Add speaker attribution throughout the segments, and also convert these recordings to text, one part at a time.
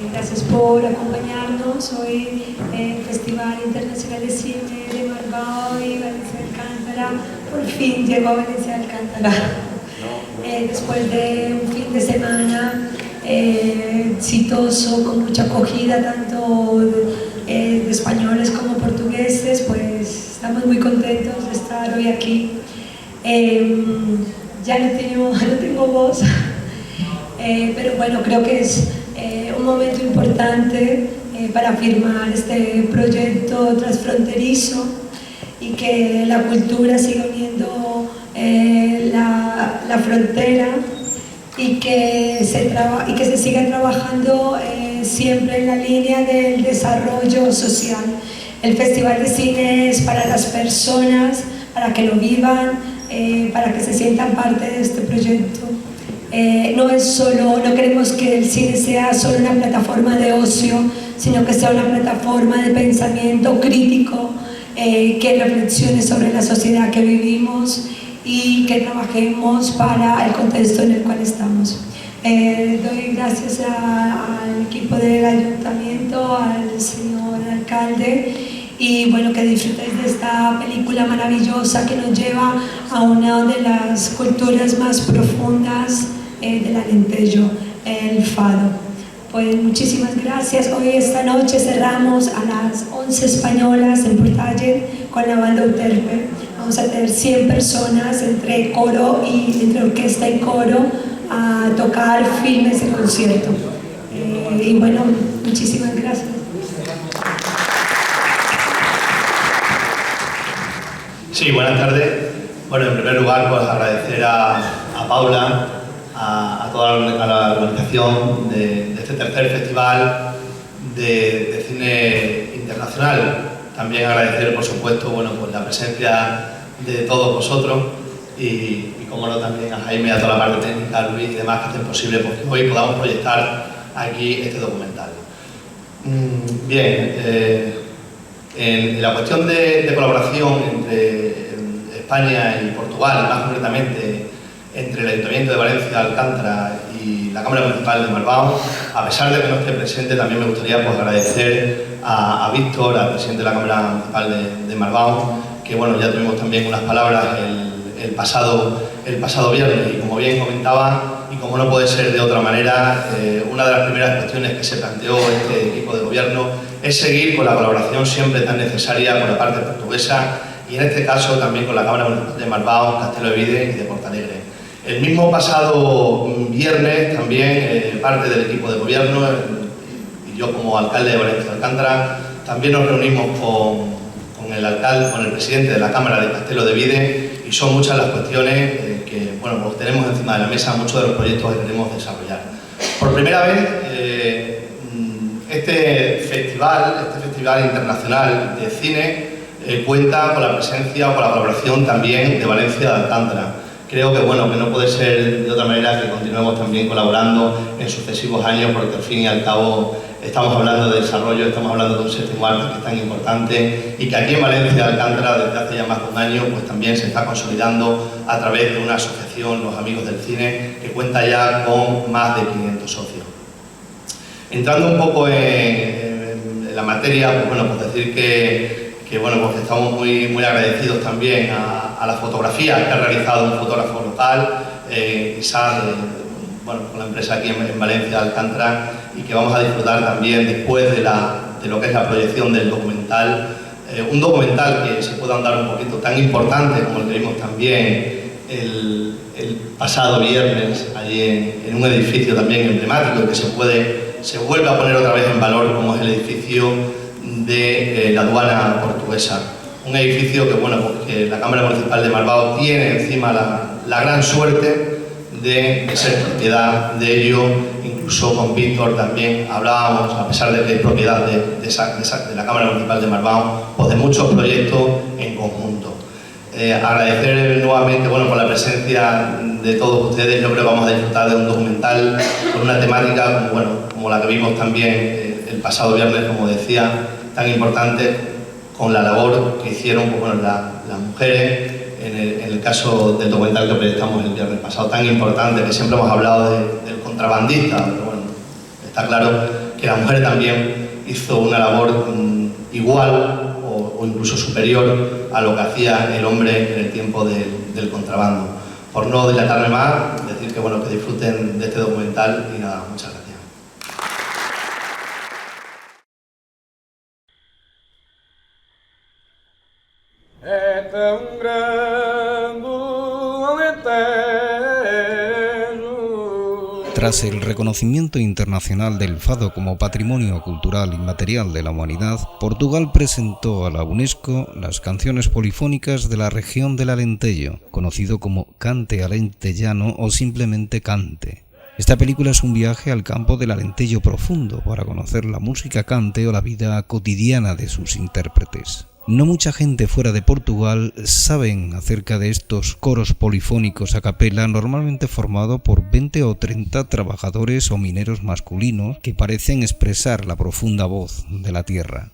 Speaker 1: Gracias por acompañarnos hoy en el Festival Internacional de Cine de Bilbao y Valencia Alcántara. Por fin llegó a Valencia Alcántara. Después de un fin de semana exitoso, con mucha acogida tanto de españoles como portugueses, pues estamos muy contentos de estar hoy aquí. Ya no tengo voz, pero bueno, creo que es un momento importante para firmar este proyecto transfronterizo y que la cultura siga uniendo la frontera y que se siga trabajando siempre en la línea del desarrollo social. El Festival de Cine es para las personas, para que lo vivan, para que se sientan parte de este proyecto. No queremos que el cine sea solo una plataforma de ocio, sino que sea una plataforma de pensamiento crítico, que reflexione sobre la sociedad que vivimos y que trabajemos para el contexto en el cual estamos. Doy gracias al equipo del ayuntamiento, al señor alcalde, y bueno, que disfrutéis de esta película maravillosa que nos lleva a una de las culturas más profundas del Alentejo, el fado. Pues muchísimas gracias. Hoy esta noche cerramos a las 11 españolas en Portalle con la banda Euterpe. Vamos a tener 100 personas entre orquesta y coro a tocar filmes de concierto. Y bueno, muchísimas gracias.
Speaker 2: Sí, buenas tardes. Bueno, en primer lugar, pues agradecer a Paula, a toda la organización de este tercer festival de cine internacional. También agradecer, por supuesto, bueno, pues la presencia de todos vosotros y como no, también a Jaime y a toda la parte técnica, a Luis y demás, que hacen posible porque hoy podamos proyectar aquí este documental. Bien, en la cuestión de colaboración entre España y Portugal, y más concretamente entre el Ayuntamiento de Valencia Alcántara y la Cámara Municipal de Bilbao, a pesar de que no esté presente, también me gustaría pues agradecer a Víctor, al presidente de la Cámara Municipal de Bilbao, que bueno, ya tuvimos también unas palabras el pasado viernes, y como bien comentaba, y como no puede ser de otra manera, una de las primeras cuestiones que se planteó este equipo de gobierno es seguir con la colaboración siempre tan necesaria con la parte portuguesa, y en este caso también con la Cámara Municipal de Bilbao, Castelo de Vide y de Portalegre. El mismo pasado viernes también parte del equipo de gobierno y yo como alcalde de Valencia Alcántara también nos reunimos con el presidente de la Cámara de Castelo de Vide, y son muchas las cuestiones que bueno, pues tenemos encima de la mesa, muchos de los proyectos que queremos desarrollar. Por primera vez este festival internacional de cine cuenta con la presencia o con la colaboración también de Valencia de Alcántara. Creo que bueno, que no puede ser de otra manera que continuemos también colaborando en sucesivos años, porque al fin y al cabo estamos hablando de desarrollo, estamos hablando de un séptimo arte que es tan importante y que aquí en Valencia de Alcántara desde hace ya más de un año pues también se está consolidando a través de una asociación, los Amigos del Cine, que cuenta ya con más de 500 socios. Entrando un poco en la materia, pues bueno, pues decir que bueno, pues estamos muy agradecidos también a la fotografía que ha realizado un fotógrafo local, Isaac, bueno, con la empresa aquí en Valencia Alcántara, y que vamos a disfrutar también después de lo que es la proyección del documental, un documental que se pueda andar un poquito tan importante como el que vimos también el pasado viernes allí en un edificio también emblemático, que se vuelve a poner otra vez en valor, como es el edificio de la aduana portuguesa. Un edificio que, bueno, pues que la Cámara Municipal de Bilbao tiene encima la gran suerte de ser propiedad de ello. Incluso con Víctor también hablábamos, a pesar de que es propiedad de la Cámara Municipal de Bilbao, pues de muchos proyectos en conjunto. Agradecer nuevamente, bueno, por la presencia de todos ustedes. Yo creo que vamos a disfrutar de un documental con una temática como la que vimos también el pasado viernes, como decía, tan importante, con la labor que hicieron pues, bueno, las mujeres en el caso del documental que proyectamos el viernes pasado, tan importante, que siempre hemos hablado del contrabandista, pero bueno, está claro que la mujer también hizo una labor igual o incluso superior a lo que hacía el hombre en el tiempo del contrabando. Por no dilatarme más, decir que, bueno, que disfruten de este documental y nada, muchas gracias.
Speaker 3: Tras el reconocimiento internacional del fado como Patrimonio Cultural Inmaterial de la Humanidad, Portugal presentó a la UNESCO las canciones polifónicas de la región del Alentejo, conocido como cante alentejano o simplemente cante. Esta película es un viaje al campo del Alentejo profundo para conocer la música cante o la vida cotidiana de sus intérpretes. No mucha gente fuera de Portugal saben acerca de estos coros polifónicos a capela, normalmente formado por 20 o 30 trabajadores o mineros masculinos que parecen expresar la profunda voz de la tierra.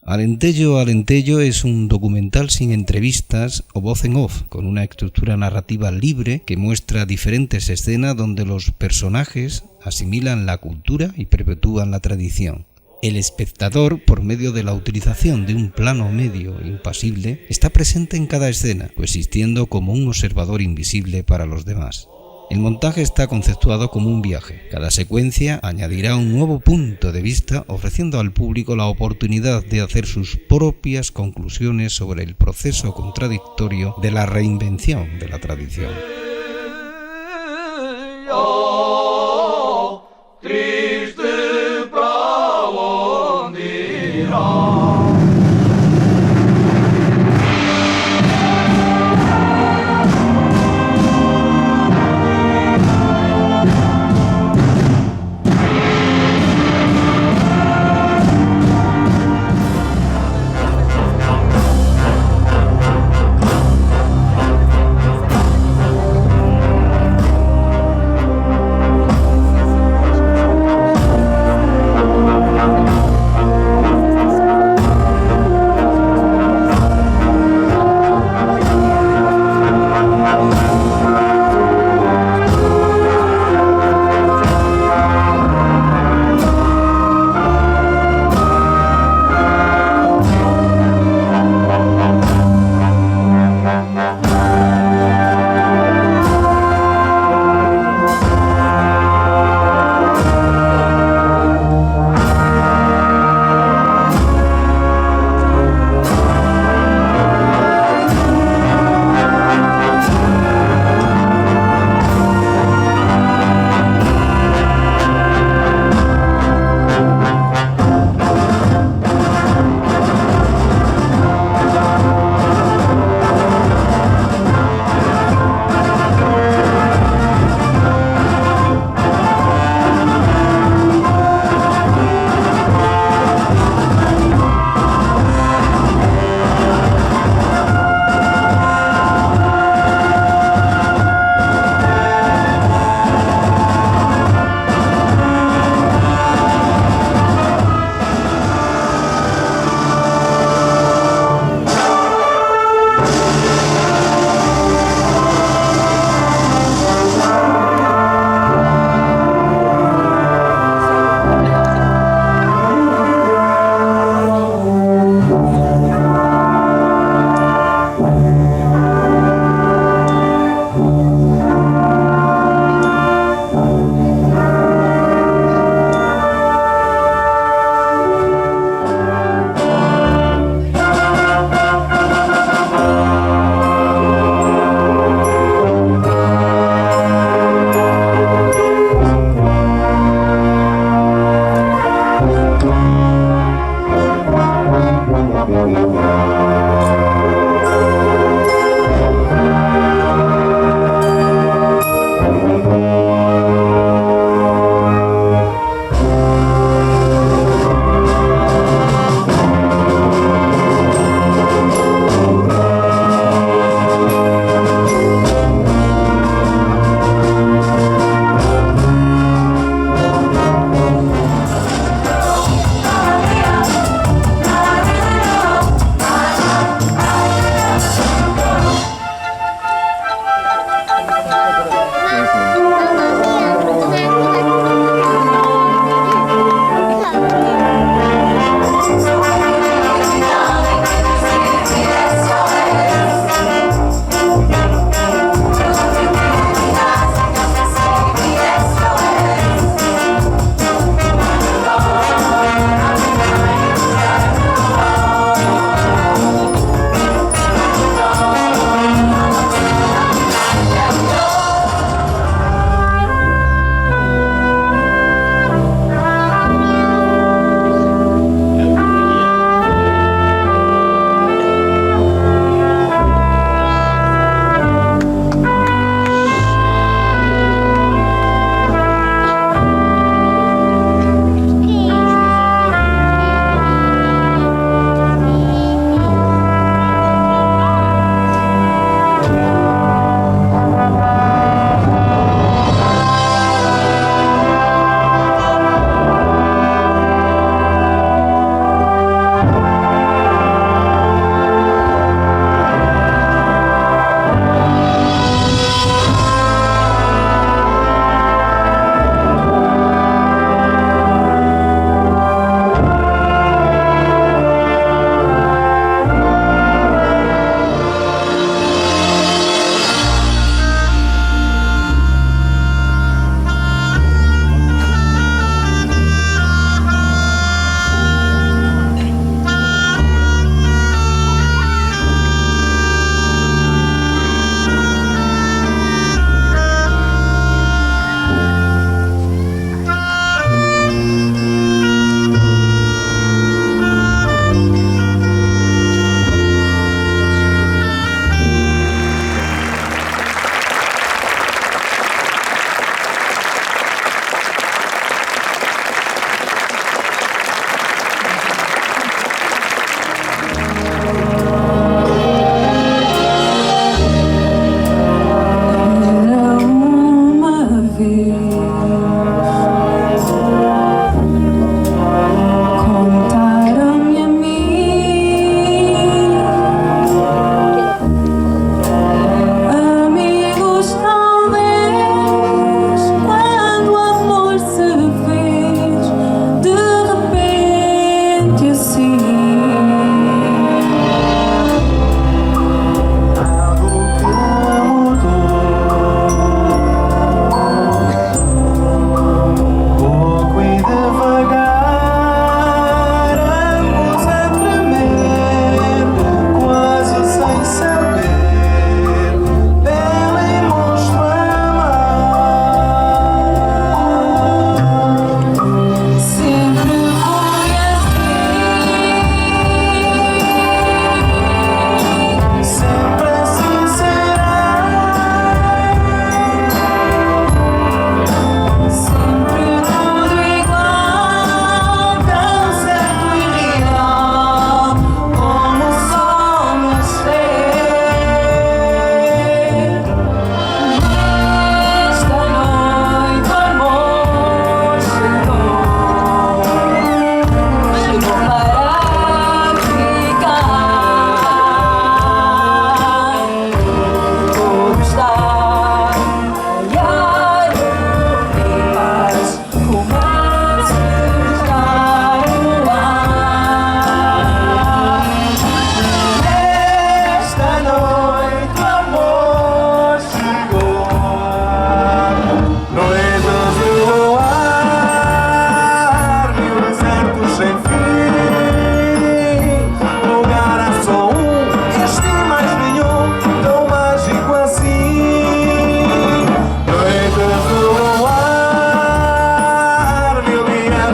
Speaker 3: Alentejo Alentejo es un documental sin entrevistas o voz en off, con una estructura narrativa libre que muestra diferentes escenas donde los personajes asimilan la cultura y perpetúan la tradición. El espectador, por medio de la utilización de un plano medio e impasible, está presente en cada escena, coexistiendo como un observador invisible para los demás. El montaje está conceptuado como un viaje. Cada secuencia añadirá un nuevo punto de vista, ofreciendo al público la oportunidad de hacer sus propias conclusiones sobre el proceso contradictorio de la reinvención de la tradición.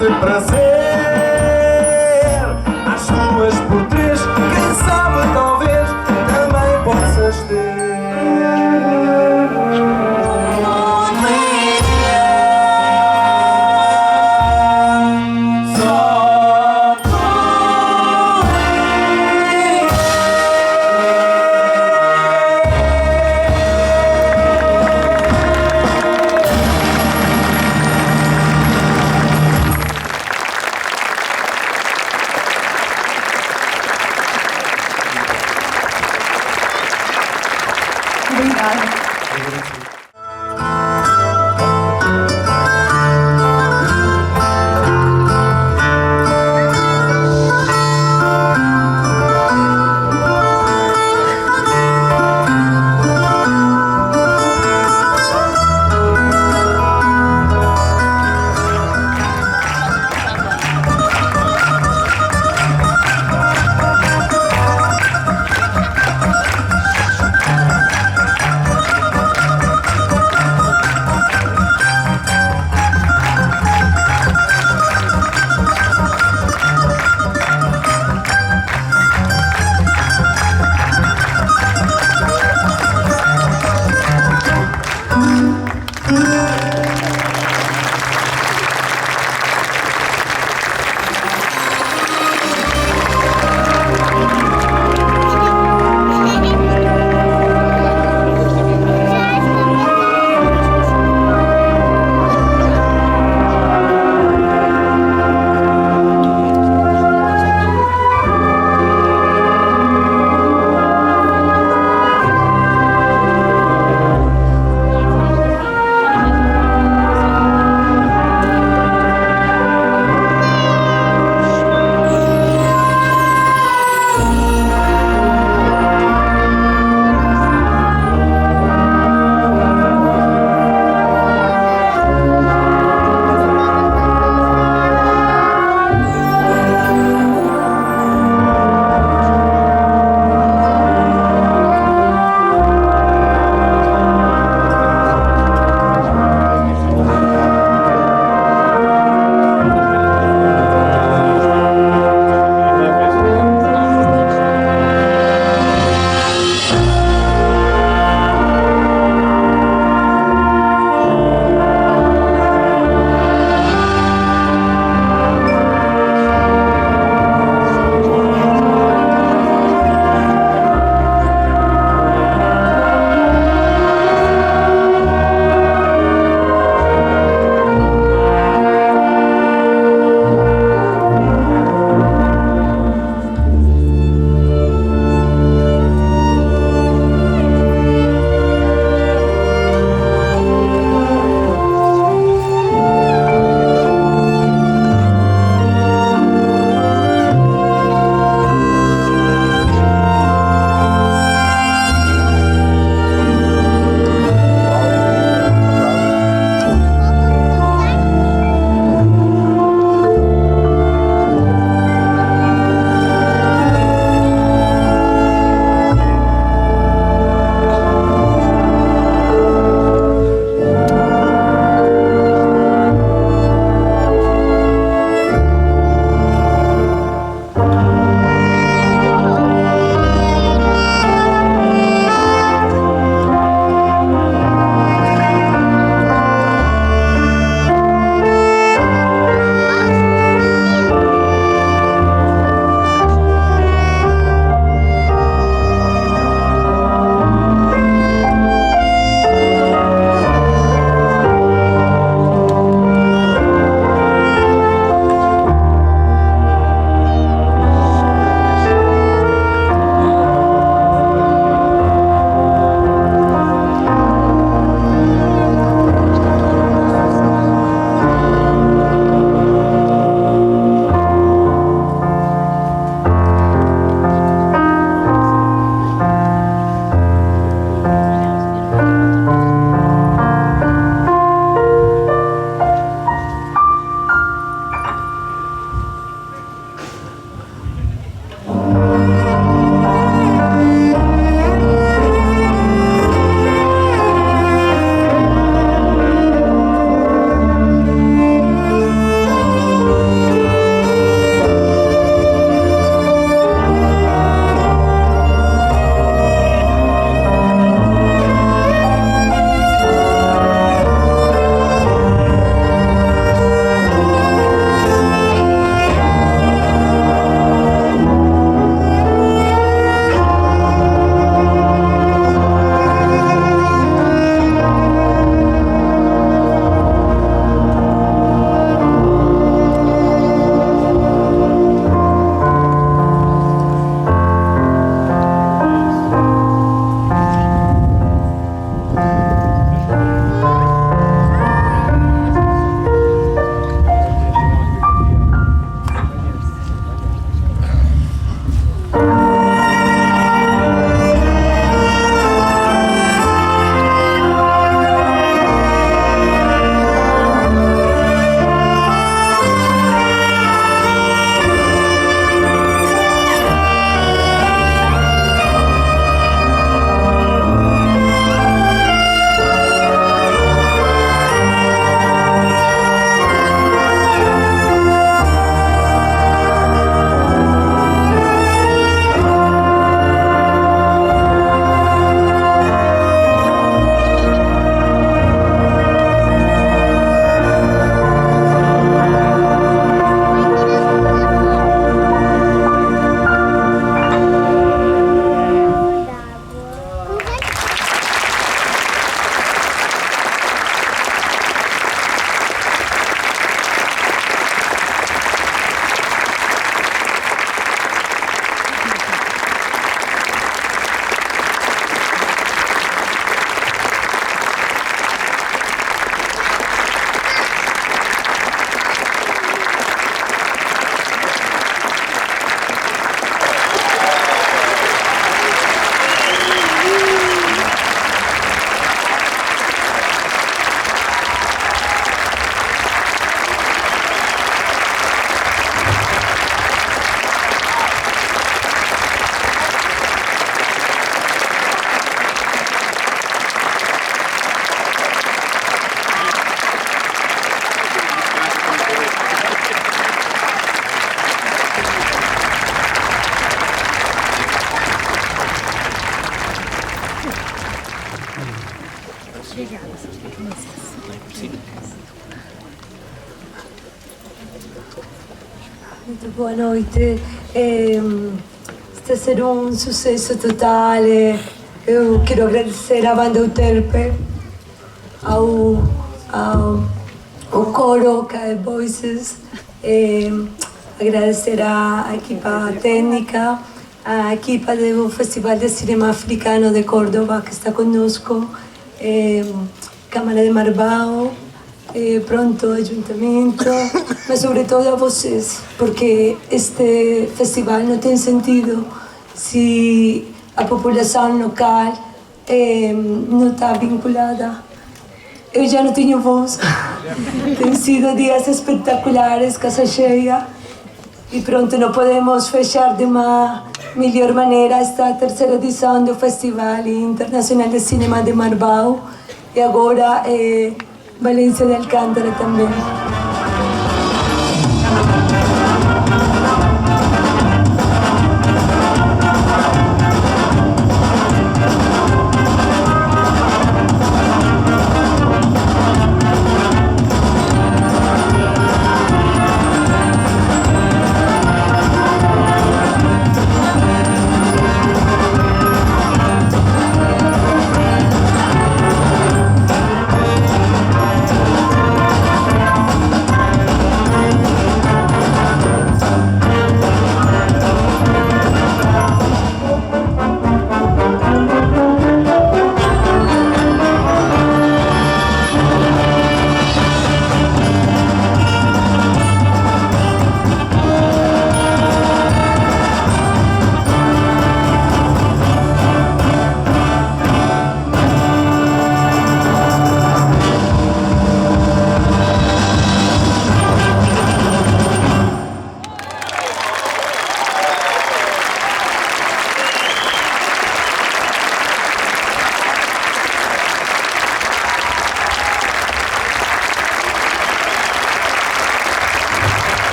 Speaker 4: de prazer. Às duas por três, quem sabe talvez também possas ter.
Speaker 1: Muito boa noite. Está a ser um sucesso total. Eu quero agradecer à banda Euterpe, ao coro Cae Voices, agradecer à equipa técnica, à equipa do Festival de Cinema Africano de Córdoba que está conosco, Câmara de Marbao, pronto, Ayuntamento, mas sobretudo a vocês, porque este festival não tem sentido se a população local não está vinculada. Eu já não tenho voz. Tem sido dias espetaculares, casa cheia, e pronto, não podemos fechar de uma melhor maneira esta terceira edição do Festival Internacional de Cinema de Marbao e agora Valência de Alcântara também.